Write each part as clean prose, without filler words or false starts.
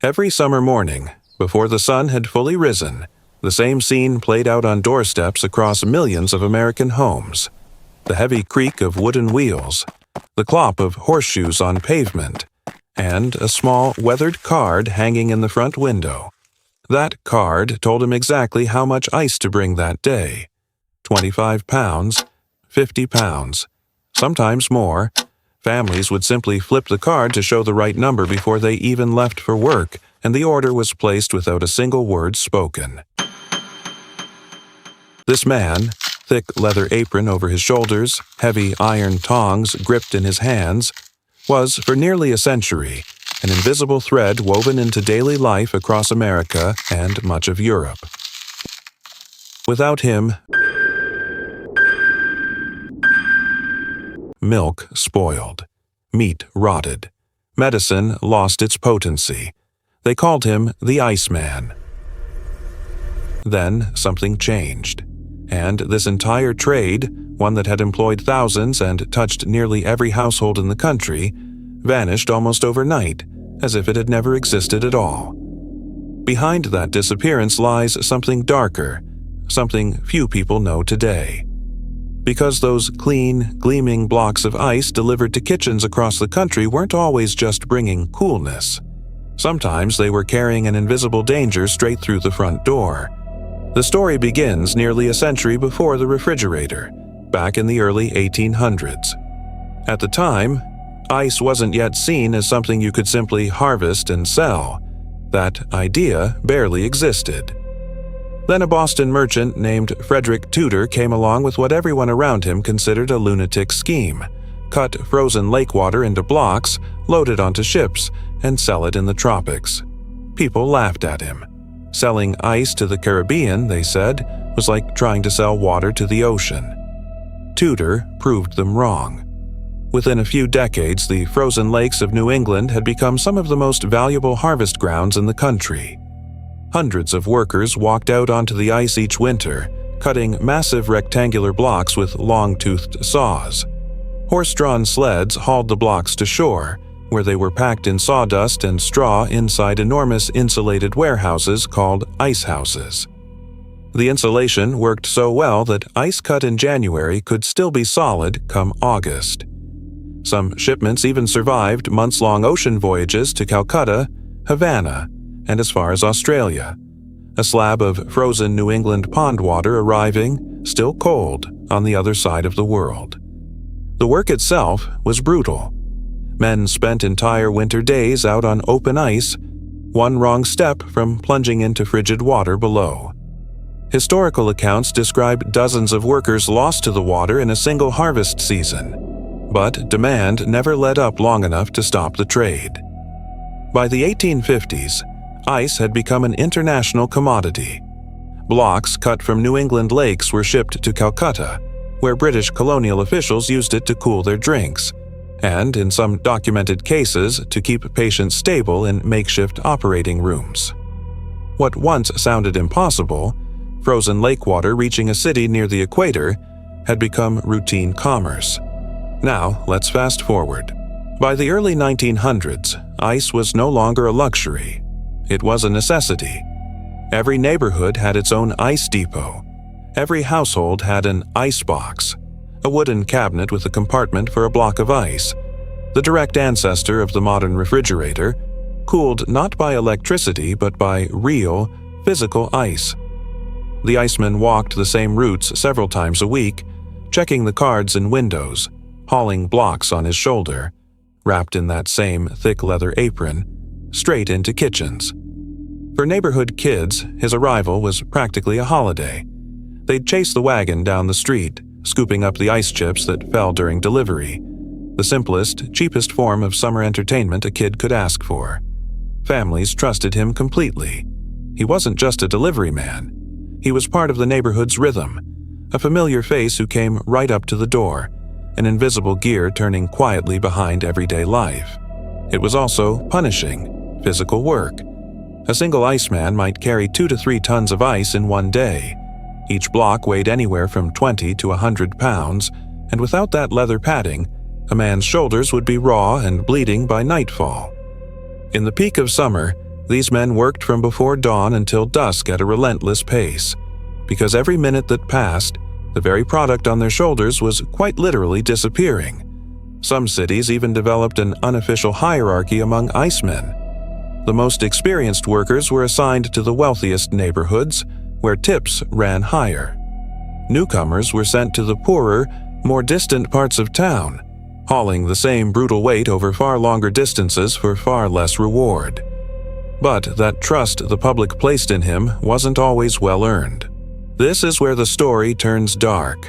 Every summer morning, before the sun had fully risen, the same scene played out on doorsteps across millions of American homes. The heavy creak of wooden wheels, the clop of horseshoes on pavement, and a small, weathered card hanging in the front window. That card told him exactly how much ice to bring that day. 25 pounds, 50 pounds, sometimes more. Families would simply flip the card to show the right number before they even left for work, and the order was placed without a single word spoken. This man, thick leather apron over his shoulders, heavy iron tongs gripped in his hands, was, for nearly a century, an invisible thread woven into daily life across America and much of Europe. Without him, milk spoiled, meat rotted, medicine lost its potency. They called him the Iceman. Then something changed, and this entire trade, one that had employed thousands and touched nearly every household in the country, vanished almost overnight, as if it had never existed at all. Behind that disappearance lies something darker, something few people know today. Because those clean, gleaming blocks of ice delivered to kitchens across the country weren't always just bringing coolness. Sometimes they were carrying an invisible danger straight through the front door. The story begins nearly a century before the refrigerator, back in the early 1800s. At the time, ice wasn't yet seen as something you could simply harvest and sell. That idea barely existed. Then a Boston merchant named Frederic Tudor came along with what everyone around him considered a lunatic scheme: cut frozen lake water into blocks, load it onto ships, and sell it in the tropics. People laughed at him. Selling ice to the Caribbean, they said, was like trying to sell water to the ocean. Tudor proved them wrong. Within a few decades, the frozen lakes of New England had become some of the most valuable harvest grounds in the country. Hundreds of workers walked out onto the ice each winter, cutting massive rectangular blocks with long-toothed saws. Horse-drawn sleds hauled the blocks to shore, where they were packed in sawdust and straw inside enormous insulated warehouses called ice houses. The insulation worked so well that ice cut in January could still be solid come August. Some shipments even survived months-long ocean voyages to Calcutta, Havana, and as far as Australia. A slab of frozen New England pond water arriving, still cold, on the other side of the world. The work itself was brutal. Men spent entire winter days out on open ice, one wrong step from plunging into frigid water below. Historical accounts describe dozens of workers lost to the water in a single harvest season, but demand never let up long enough to stop the trade. By the 1850s, ice had become an international commodity. Blocks cut from New England lakes were shipped to Calcutta, where British colonial officials used it to cool their drinks, and, in some documented cases, to keep patients stable in makeshift operating rooms. What once sounded impossible, frozen lake water reaching a city near the equator, had become routine commerce. Now, let's fast forward. By the early 1900s, ice was no longer a luxury. It was a necessity. Every neighborhood had its own ice depot. Every household had an ice box, a wooden cabinet with a compartment for a block of ice, the direct ancestor of the modern refrigerator, cooled not by electricity but by real, physical ice. The iceman walked the same routes several times a week, checking the cards in windows, hauling blocks on his shoulder, wrapped in that same thick leather apron, straight into kitchens. For neighborhood kids, his arrival was practically a holiday. They'd chase the wagon down the street, scooping up the ice chips that fell during delivery, the simplest, cheapest form of summer entertainment a kid could ask for. Families trusted him completely. He wasn't just a delivery man. He was part of the neighborhood's rhythm, a familiar face who came right up to the door, an invisible gear turning quietly behind everyday life. It was also punishing, physical work. A single iceman might carry 2 to 3 tons of ice in one day. Each block weighed anywhere from 20 to 100 pounds, and without that leather padding, a man's shoulders would be raw and bleeding by nightfall. In the peak of summer, These men worked from before dawn until dusk at a relentless pace, because every minute that passed, the very product on their shoulders was quite literally disappearing. Some cities even developed an unofficial hierarchy among icemen. The most experienced workers were assigned to the wealthiest neighborhoods, where tips ran higher. Newcomers were sent to the poorer, more distant parts of town, hauling the same brutal weight over far longer distances for far less reward. But that trust the public placed in him wasn't always well earned. This is where the story turns dark.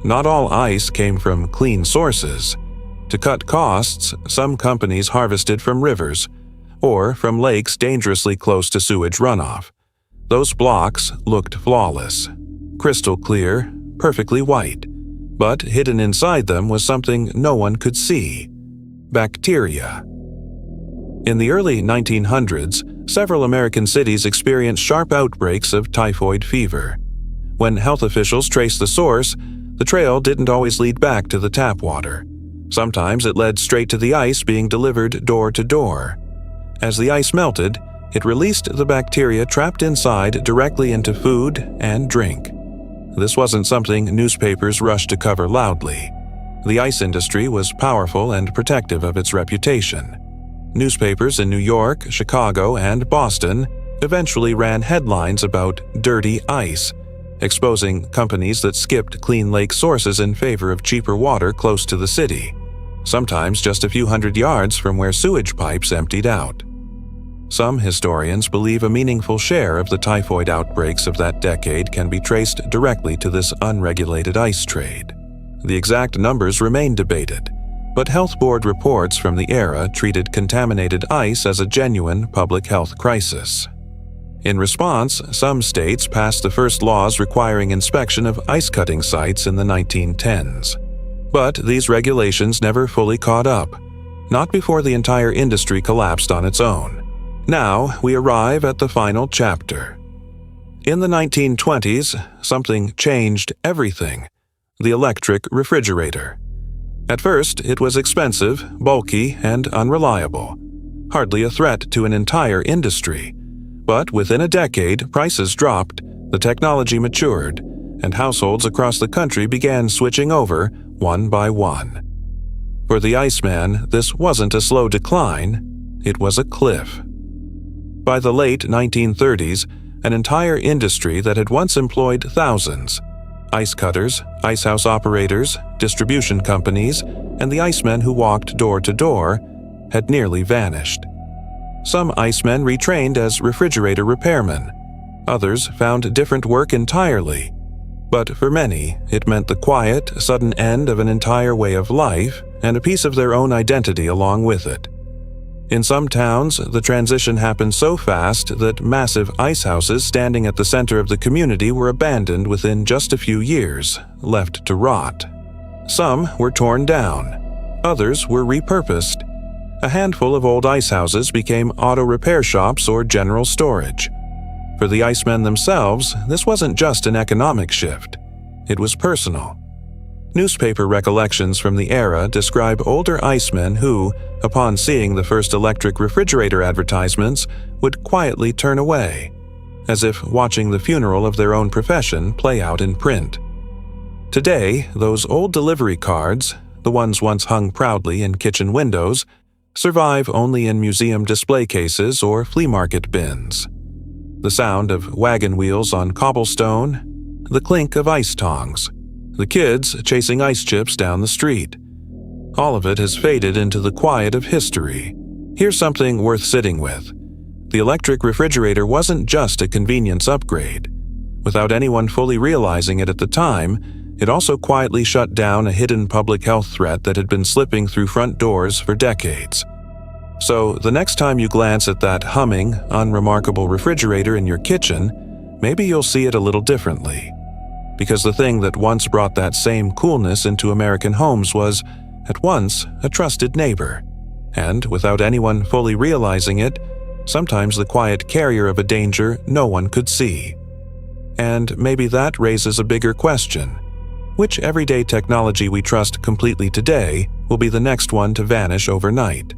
Not all ice came from clean sources. To cut costs, some companies harvested from rivers, or from lakes dangerously close to sewage runoff. Those blocks looked flawless, crystal clear, perfectly white, but hidden inside them was something no one could see: bacteria. In the early 1900s, several American cities experienced sharp outbreaks of typhoid fever. When health officials traced the source, the trail didn't always lead back to the tap water. Sometimes it led straight to the ice being delivered door to door. As the ice melted, it released the bacteria trapped inside directly into food and drink. This wasn't something newspapers rushed to cover loudly. The ice industry was powerful and protective of its reputation. Newspapers in New York, Chicago, and Boston eventually ran headlines about dirty ice, exposing companies that skipped clean lake sources in favor of cheaper water close to the city, sometimes just a few hundred yards from where sewage pipes emptied out. Some historians believe a meaningful share of the typhoid outbreaks of that decade can be traced directly to this unregulated ice trade. The exact numbers remain debated, but health board reports from the era treated contaminated ice as a genuine public health crisis. In response, some states passed the first laws requiring inspection of ice-cutting sites in the 1910s. But these regulations never fully caught up, not before the entire industry collapsed on its own. Now we arrive at the final chapter. In the 1920s, something changed everything: the electric refrigerator. At first, it was expensive, bulky, and unreliable, hardly a threat to an entire industry. But within a decade, prices dropped, the technology matured, and households across the country began switching over one by one. For the Iceman, this wasn't a slow decline, it was a cliff. By the late 1930s, an entire industry that had once employed thousands, ice cutters, ice house operators, distribution companies, and the icemen who walked door to door, had nearly vanished. Some icemen retrained as refrigerator repairmen. Others found different work entirely. But for many, it meant the quiet, sudden end of an entire way of life and a piece of their own identity along with it. In some towns, the transition happened so fast that massive ice houses standing at the center of the community were abandoned within just a few years, left to rot. Some were torn down. Others were repurposed. A handful of old ice houses became auto repair shops or general storage. For the icemen themselves, this wasn't just an economic shift. It was personal. Newspaper recollections from the era describe older icemen who, upon seeing the first electric refrigerator advertisements, would quietly turn away, as if watching the funeral of their own profession play out in print. Today, those old delivery cards, the ones once hung proudly in kitchen windows, survive only in museum display cases or flea market bins. The sound of wagon wheels on cobblestone, the clink of ice tongs, the kids chasing ice chips down the street. All of it has faded into the quiet of history. Here's something worth sitting with. The electric refrigerator wasn't just a convenience upgrade. Without anyone fully realizing it at the time, it also quietly shut down a hidden public health threat that had been slipping through front doors for decades. So the next time you glance at that humming, unremarkable refrigerator in your kitchen, maybe you'll see it a little differently. Because the thing that once brought that same coolness into American homes was, at once, a trusted neighbor. And, without anyone fully realizing it, sometimes the quiet carrier of a danger no one could see. And maybe that raises a bigger question. Which everyday technology we trust completely today will be the next one to vanish overnight?